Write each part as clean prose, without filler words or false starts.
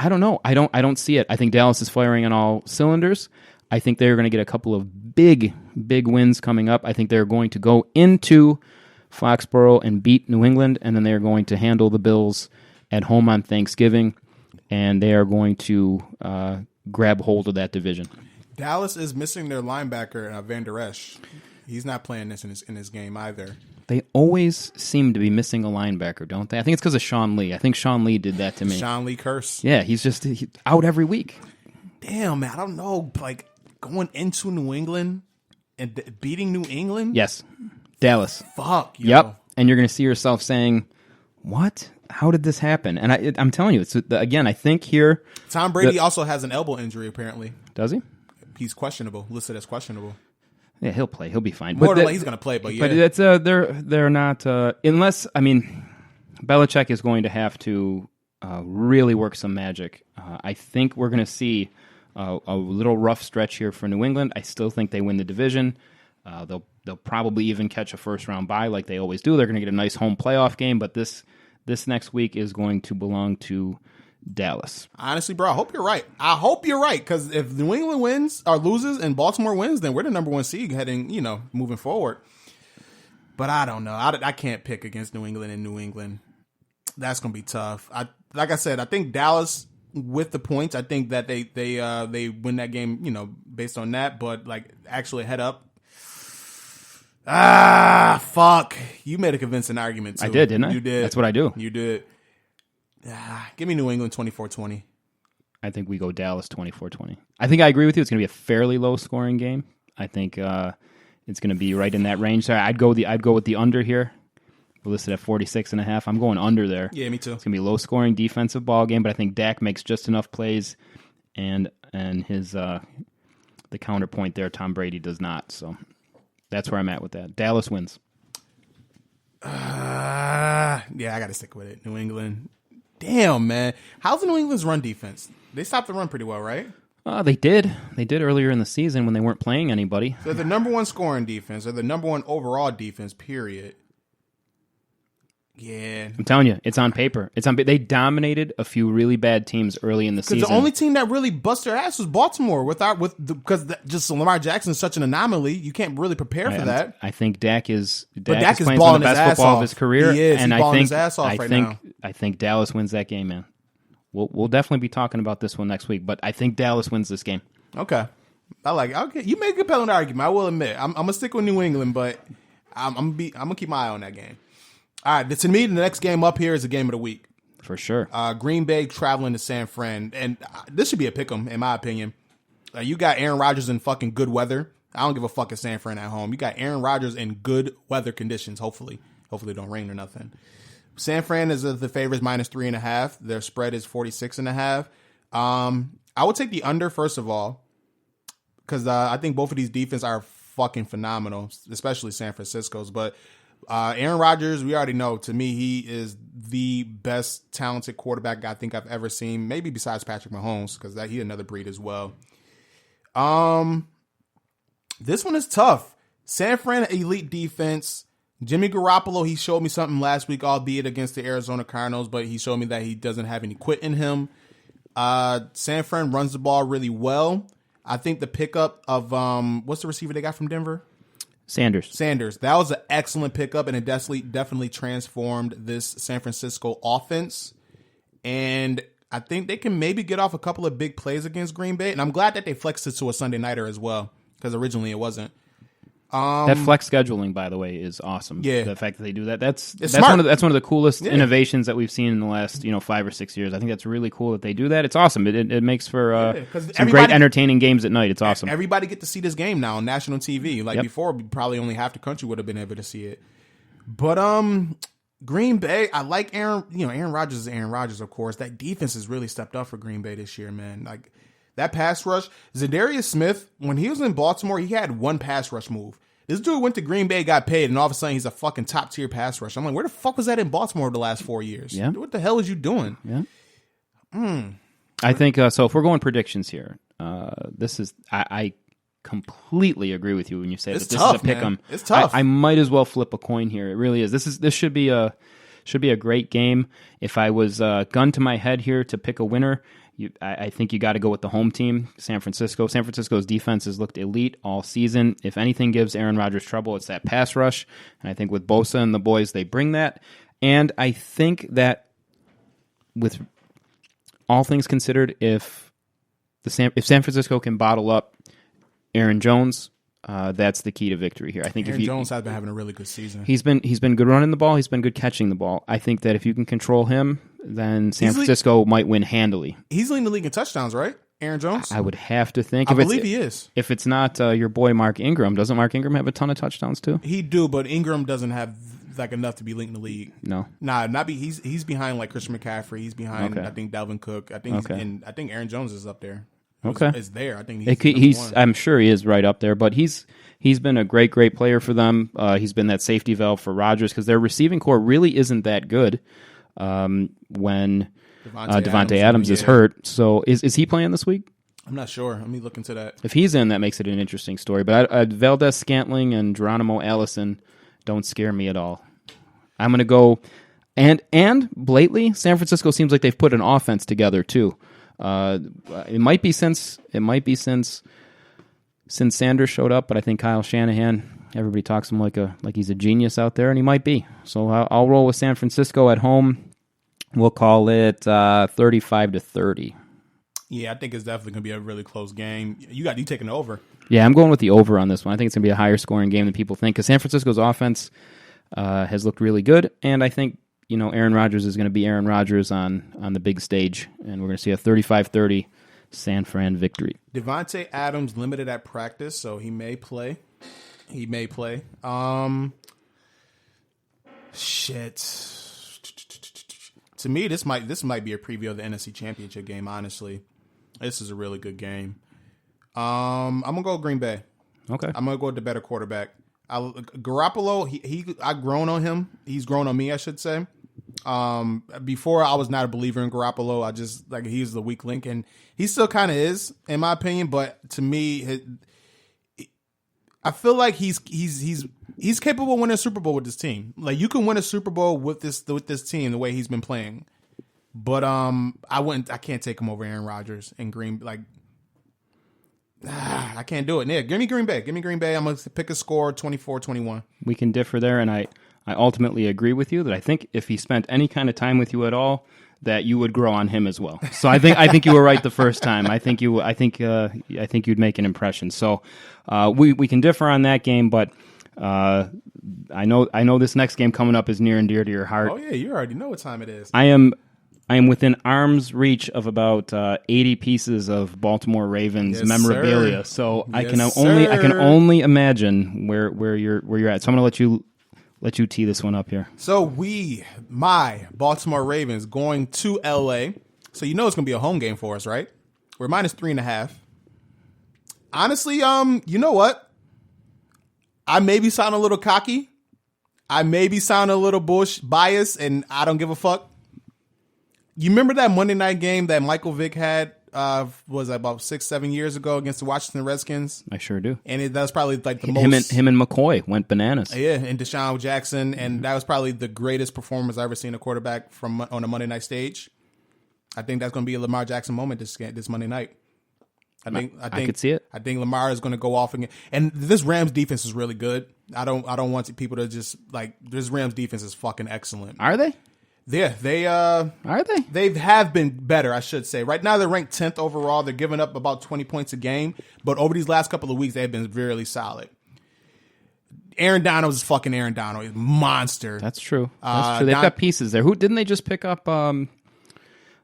I don't know. I don't see it. I think Dallas is firing on all cylinders. I think they're going to get a couple of big wins coming up. I think they're going to go into Foxborough and beat New England, and then they're going to handle the Bills at home on Thanksgiving, and they are going to grab hold of that division. Dallas is missing their linebacker, Van Der Esch. He's not playing this in his game either. They always seem to be missing a linebacker, don't they? I think it's because of Sean Lee. I think Sean Lee did that to me. Sean Lee curse. Yeah, he's out every week. Damn, man, I don't know. Like, going into New England and beating New England? Yes. Dallas. Fuck, yo. Yep. And you're going to see yourself saying, what? How did this happen? And I'm telling you, it's again, I think here... Tom Brady also has an elbow injury, apparently. Does he? He's questionable, listed as questionable. Yeah, he'll play. He'll be fine. More than likely he's going to play, but yeah. But it's they're not unless Belichick is going to have to really work some magic. I think we're going to see a little rough stretch here for New England. I still think they win the division. They'll probably even catch a first round bye like they always do. They're going to get a nice home playoff game, but this next week is going to belong to Dallas. Honestly, bro, I hope you're right. Because if New England wins or loses and Baltimore wins, then we're the number one seed heading, moving forward. But I don't know. I can't pick against New England in New England. That's going to be tough. Like I said, I think Dallas with the points. I think that they win that game, based on that. But like actually head up. Fuck. You made a convincing argument too. I did, didn't I? You did. That's what I do. You did. Give me New England 24-20. I think we go Dallas 24-20. I think I agree with you. It's going to be a fairly low-scoring game. I think it's going to be right in that range. Sorry, I'd go with the under here. We're listed at 46.5. I'm going under there. Yeah, me too. It's going to be a low-scoring defensive ball game, but I think Dak makes just enough plays, and his the counterpoint there, Tom Brady does not. So that's where I'm at with that. Dallas wins. Yeah, I got to stick with it. New England. Damn, man. How's the New England's run defense? They stopped the run pretty well, right? They did. They did earlier in the season when they weren't playing anybody. So they're the number one scoring defense. They're the number one overall defense, period. Yeah. I'm telling you, it's on paper. They dominated a few really bad teams early in the season. The only team that really bust their ass was Baltimore because just Lamar Jackson is such an anomaly. You can't really prepare for that. I think Dak is playing some of the best football of his career. He is. And He's balling his ass off right now. I think Dallas wins that game, man. We'll definitely be talking about this one next week, but I think Dallas wins this game. Okay. I like it. Okay. You make a compelling argument, I will admit. I'm going to stick with New England, but I'm going to keep my eye on that game. All right, to me, the next game up here is a game of the week. For sure. Green Bay traveling to San Fran. And this should be a pick'em, in my opinion. You got Aaron Rodgers in fucking good weather. I don't give a fuck at San Fran at home. You got Aaron Rodgers in good weather conditions, hopefully. Hopefully it don't rain or nothing. San Fran is the favorites -3.5. Their spread is 46.5. I would take the under, first of all, because I think both of these defenses are fucking phenomenal, especially San Francisco's. But Aaron Rodgers, we already know, to me, he is the best talented quarterback I think I've ever seen, maybe besides Patrick Mahomes, because he's another breed as well. This one is tough. San Fran, elite defense. Jimmy Garoppolo, he showed me something last week, albeit against the Arizona Cardinals, but he showed me that he doesn't have any quit in him. San Fran runs the ball really well. I think the pickup of, what's the receiver they got from Denver? Sanders. That was an excellent pickup, and it definitely transformed this San Francisco offense. And I think they can maybe get off a couple of big plays against Green Bay. And I'm glad that they flexed it to a Sunday nighter as well, because originally it wasn't. That flex scheduling, by the way, is awesome. Yeah. The fact that they do that, that's smart. one of the coolest innovations that we've seen in the last 5 or 6 years. I think that's really cool that they do that. It's awesome. It makes for some great entertaining games at night. It's awesome. Everybody get to see this game now on national TV. Before, probably only half the country would have been able to see it. But Green Bay, I like Aaron Rodgers is Aaron Rodgers, of course. That defense has really stepped up for Green Bay this year, man. Like that pass rush. Zadarius Smith, when he was in Baltimore, he had one pass rush move. This dude went to Green Bay, got paid, and all of a sudden he's a fucking top-tier pass rusher. I'm like, where the fuck was that in Baltimore the last 4 years? Yeah. What the hell is you doing? Yeah. I think, so if we're going predictions here, I completely agree with you when you say that this tough, is a pick 'em. It's tough. I might as well flip a coin here. It really is. This should be a great game. If I was gun to my head here to pick a winner, I think you got to go with the home team, San Francisco. San Francisco's defense has looked elite all season. If anything gives Aaron Rodgers trouble, it's that pass rush. And I think with Bosa and the boys, they bring that. And I think that with all things considered, if San Francisco can bottle up Aaron Jones, that's the key to victory here. I think Aaron Jones has been having a really good season. He's been good running the ball. He's been good catching the ball. I think that if you can control him, then San Francisco might win handily. He's leading the league in touchdowns, right? Aaron Jones? I would have to think. I believe he is. If it's not your boy Mark Ingram, doesn't Mark Ingram have a ton of touchdowns too? He do, but Ingram doesn't have like enough to be leading the league. No, he's behind like Christian McCaffrey. He's behind I think Dalvin Cook. I think I think Aaron Jones is up there. Is there? I think he's I'm sure he is right up there, but he's been a great player for them. He's been that safety valve for Rodgers because their receiving core really isn't that good. When Devontae Adams is hurt, so is he playing this week? I'm not sure. Let me look into that. If he's in, that makes it an interesting story. But Valdez Scantling and Geronimo Allison don't scare me at all. I'm going to go, and lately, San Francisco seems like they've put an offense together too. It might be since Sanders showed up, but I think Kyle Shanahan, everybody talks to him like he's a genius out there, and he might be. So I'll roll with San Francisco at home. We'll call it 35-30. Yeah, I think it's definitely going to be a really close game. You taking the over? Yeah, I'm going with the over on this one. I think it's going to be a higher scoring game than people think because San Francisco's offense has looked really good, and I think Aaron Rodgers is going to be Aaron Rodgers on the big stage, and we're going to see a 35-30 San Fran victory. Devontae Adams limited at practice, so he may play. Shit. To me, this might be a preview of the NFC Championship game. Honestly, this is a really good game. I'm gonna go Green Bay. Okay, I'm gonna go with the better quarterback. Garoppolo, I've grown on him. He's grown on me, I should say. Before I was not a believer in Garoppolo. I just he's the weak link, and he still kind of is, in my opinion. But to me, I feel like he's capable of winning a Super Bowl with this team. Like you can win a Super Bowl with this team the way he's been playing. But I can't take him over Aaron Rodgers and Green. I can't do it. Yeah, give me Green Bay. I'm going to pick a score 24-21. We can differ there, and I ultimately agree with you that I think if he spent any kind of time with you at all, that you would grow on him as well. So I think you were right the first time. I think you'd make an impression. So we can differ on that game, but I know this next game coming up is near and dear to your heart. Oh yeah, you already know what time it is. I am within arm's reach of about 80 pieces of Baltimore Ravens memorabilia, so I can only imagine where you're at. So I'm going to let you tee this one up here. So my Baltimore Ravens going to LA. So it's going to be a home game for us, right? We're -3.5. Honestly, you know what? I maybe sound a little cocky. I maybe sound a little biased, and I don't give a fuck. You remember that Monday night game that Michael Vick had, was about 6-7 years ago against the Washington Redskins? I sure do. And that was probably like the most... Him and McCoy went bananas. Yeah, and Deshaun Jackson, and that was probably the greatest performance I've ever seen a quarterback on a Monday night stage. I think that's going to be a Lamar Jackson moment this Monday night. I could see it. I think Lamar is going to go off again. And this Rams defense is really good. I don't want people to just this Rams defense is fucking excellent. Are they? Yeah, are they? They have been better, I should say. Right now, they're ranked 10th overall. They're giving up about 20 points a game, but over these last couple of weeks, they've been really solid. Aaron Donald is fucking Aaron Donald. He's a monster. That's true. They've got pieces there. Who didn't they just pick up?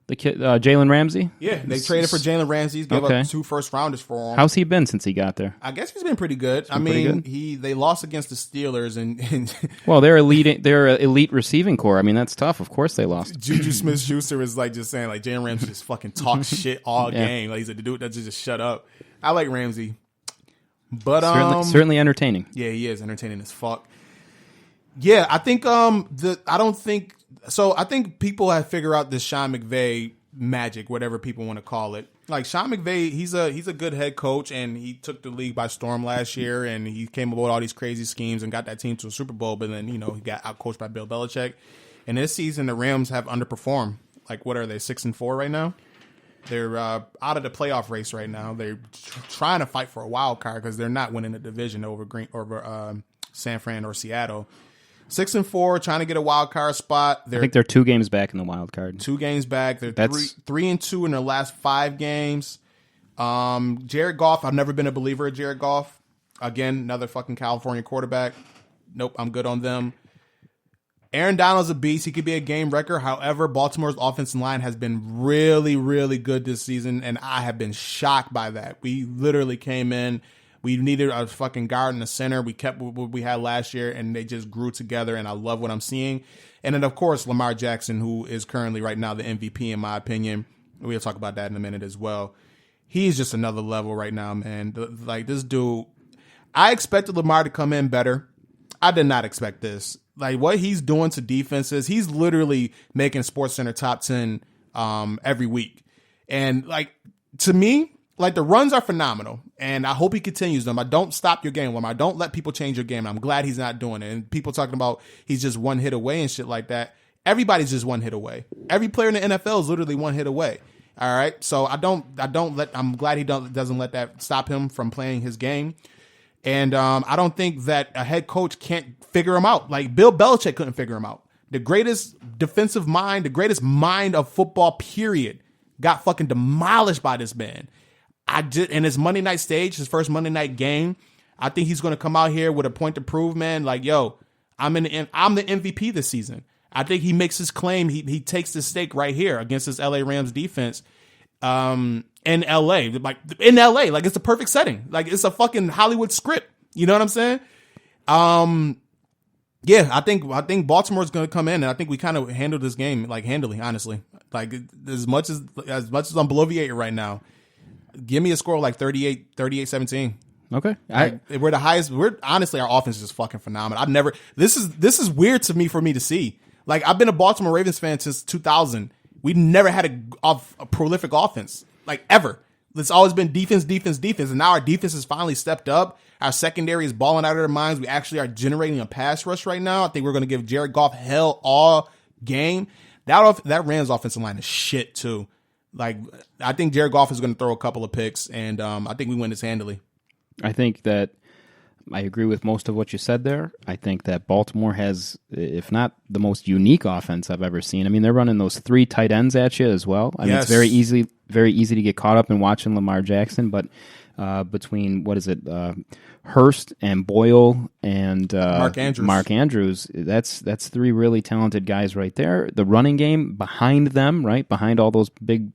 The kid, Jalen Ramsey? Yeah, they traded for Jalen Ramsey. Gave up 2 first-rounders for him. How's he been since he got there? I guess he's been pretty good. They lost against the Steelers. and Well, they're elite receiving core. I mean, that's tough. Of course they lost. Juju Smith-Schuster was just saying, Jalen Ramsey just fucking talks shit all game. He's like, the dude that just shut up. I like Ramsey. But certainly entertaining. Yeah, he is entertaining as fuck. Yeah, I think I think people have figured out this Sean McVay magic, whatever people want to call it. Sean McVay, he's a good head coach, and he took the league by storm last year, and he came up with all these crazy schemes and got that team to a Super Bowl. But then he got outcoached by Bill Belichick. And this season, the Rams have underperformed. What are they, 6-4 right now? They're out of the playoff race right now. They're trying to fight for a wild card because they're not winning the division over San Fran or Seattle. 6-4, trying to get a wild card spot. I think they're 2 games back in the wild card. 2 games back. They're 3-2 in their last 5 games. Jared Goff, I've never been a believer of Jared Goff. Again, another fucking California quarterback. Nope, I'm good on them. Aaron Donald's a beast. He could be a game wrecker. However, Baltimore's offensive line has been really, really good this season, and I have been shocked by that. We literally came in. We needed a fucking guard in the center. We kept what we had last year, and they just grew together, and I love what I'm seeing. And then, of course, Lamar Jackson, who is currently right now the MVP, in my opinion. We'll talk about that in a minute as well. He's just another level right now, man. Like, this dude, I expected Lamar to come in better. I did not expect this. Like, what he's doing to defenses, he's literally making SportsCenter top 10 every week. And, like, to me, like, the runs are phenomenal, and I hope he continues them. I don't stop your game, Lamar. Don't let people change your game. I'm glad he's not doing it. And people talking about he's just 1 hit away and shit like that. Everybody's just 1 hit away. Every player in the NFL is literally 1 hit away. All right, so I'm glad he doesn't let that stop him from playing his game. And I don't think that a head coach can't figure him out. Like, Bill Belichick couldn't figure him out. The greatest defensive mind, the greatest mind of football, period, got fucking demolished by this man. In his Monday night stage, his first Monday night game, I think he's going to come out here with a point to prove, man. Like, yo, I'm the MVP this season. I think he makes his claim. He takes the stake right here against this LA Rams defense. In LA, like it's a perfect setting. Like, it's a fucking Hollywood script. You know what I'm saying? Yeah, I think Baltimore's going to come in, and I think we kind of handled this game like handily, honestly. Like, as much as I'm bloviated right now, give me a score like 38-17. Okay. We're the highest. Honestly, our offense is just fucking phenomenal. This is weird to me for me to see. Like, I've been a Baltimore Ravens fan since 2000. We never had a prolific offense, like, ever. It's always been defense. And now our defense has finally stepped up. Our secondary is balling out of their minds. We actually are generating a pass rush right now. I think we're going to give Jared Goff hell all game. That Rams offensive line is shit too. Like, I think Jared Goff is going to throw a couple of picks, and I think we win this handily. I think that I agree with most of what you said there. I think that Baltimore has, if not the most unique offense I've ever seen. I mean, they're running those 3 tight ends at you as well. I mean, it's very easy to get caught up in watching Lamar Jackson, but between, Hurst and Boyle and Mark Andrews, that's 3 really talented guys right there. The running game behind them, right, behind all those big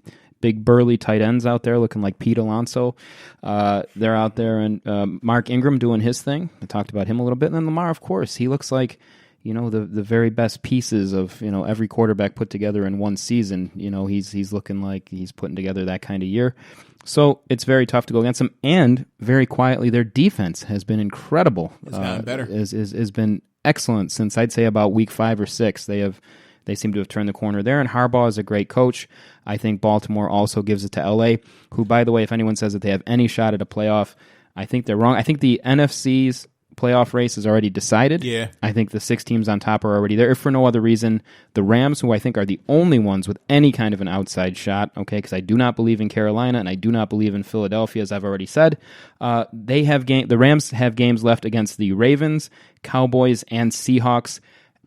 burly tight ends out there looking like Pete Alonso. They're out there, and Mark Ingram doing his thing. I talked about him a little bit. And then Lamar, of course, he looks like, the very best pieces of, every quarterback put together in one season. He's looking like he's putting together that kind of year. So it's very tough to go against them. And very quietly, their defense has been incredible. It's gotten better. Has been excellent since, I'd say, about week 5 or 6. They seem to have turned the corner there, and Harbaugh is a great coach. I think Baltimore also gives it to L.A., who, by the way, if anyone says that they have any shot at a playoff, I think they're wrong. I think the NFC's playoff race is already decided. Yeah. I think the 6 teams on top are already there. If for no other reason, the Rams, who I think are the only ones with any kind of an outside shot, okay, because I do not believe in Carolina, and I do not believe in Philadelphia, as I've already said. The Rams have games left against the Ravens, Cowboys, and Seahawks,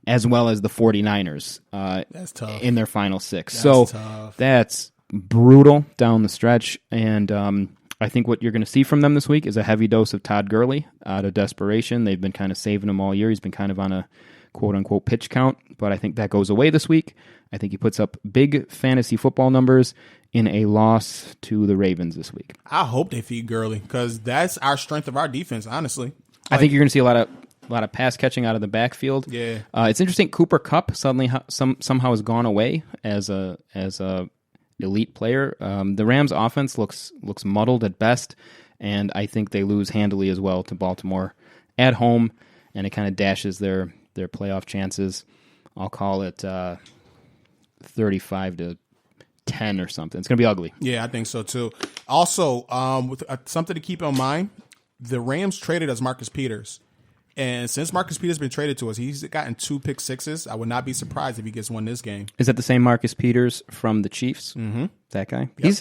as well as the 49ers that's tough. In their final 6. That's tough. That's brutal down the stretch. And I think what you're going to see from them this week is a heavy dose of Todd Gurley out of desperation. They've been kind of saving him all year. He's been kind of on a quote-unquote pitch count, but I think that goes away this week. I think he puts up big fantasy football numbers in a loss to the Ravens this week. I hope they feed Gurley, because that's our strength of our defense, honestly. I think you're going to see a lot of pass catching out of the backfield. Yeah, it's interesting. Cooper Kupp suddenly somehow has gone away as a elite player. The Rams' offense looks muddled at best, and I think they lose handily as well to Baltimore at home, and it kind of dashes their playoff chances. I'll call it 35-10 or something. It's going to be ugly. Yeah, I think so too. Also, with something to keep in mind, the Rams traded us Marcus Peters. And since Marcus Peters been traded to us, he's gotten 2 pick sixes. I would not be surprised if he gets one this game. Is that the same Marcus Peters from the Chiefs? Mm-hmm. That guy? Yep.